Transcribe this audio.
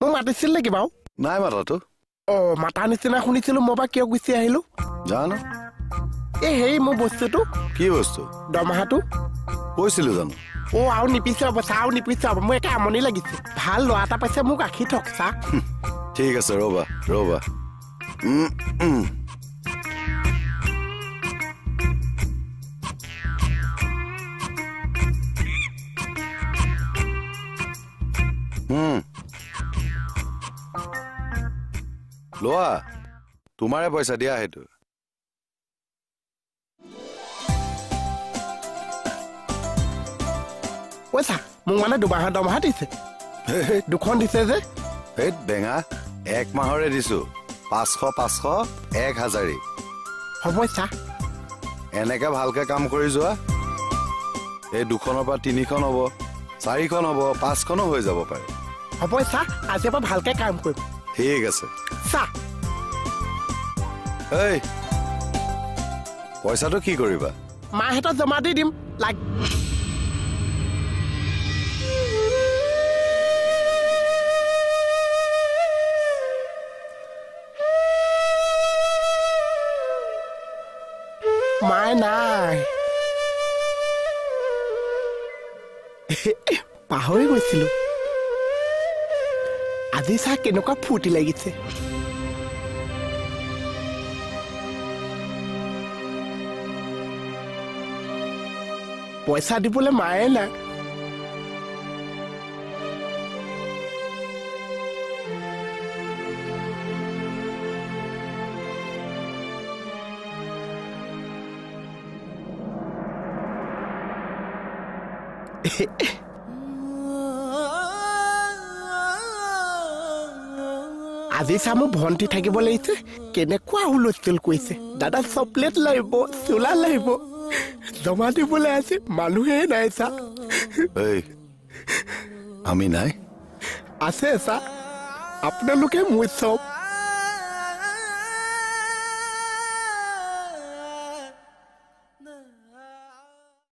মোক মাতিছিল নেকি বাৰু? নাই মাতাতো। মাতা নিচিনা শুনিছিলো, মই বা কিয় গুচি আহিলো জানো। হেৰি মোৰ বস্তুটো। কি বস্তু? দৰমহাটো কৈছিলো জানো। আৰু নিপিছে হ'ব চা, আৰু নিপিছে হ'ব। মোৰ একে আমনি লাগিছে। ভাল ল'ৰা এটা পাইছে, মোক ৰাখি থক চা। ঠিক আছে, ৰ'বা। লোৱা, তোমাৰে পইচা দিয়া। সেইটো পইচা মোক মানে দুমাহৰ দৰমহা দিছে। দুখন দিছে যে। এই বেঙা, 1 মাহৰে দিছো। 500, 1000। হ'ব চা। এনেকে ভালকে কাম কৰি যোৱা। এই 2খনৰ পৰা 3খন হ'ব, 4খন হ'ব, 5খনো হৈ যাব পাৰে। হ'ব চা, আজিৰ পৰা ভালকে কাম কৰিম। ঠিক আছে চা। এই পইচাটো কি কৰিবা? মাহঁতক জমা দি দিম। মায়ে নাই, পাহৰি গৈছিলো। আজি চা কেনেকুৱা ফূৰ্তি লাগিছে। পইচা দিবলৈ মায়ে নাই। আজি চা মোৰ ভণ্টি থাকিব লাগিছে, কেনেকুৱা হুলস্থুল কৰিছে। দাদা চকলেট লাগিব, চোলা লাগিব, জমা দিবলৈ আছে, মানুহে নাই চা। আমি নাই আছে চা, আপোনালোকে মোৰ চব।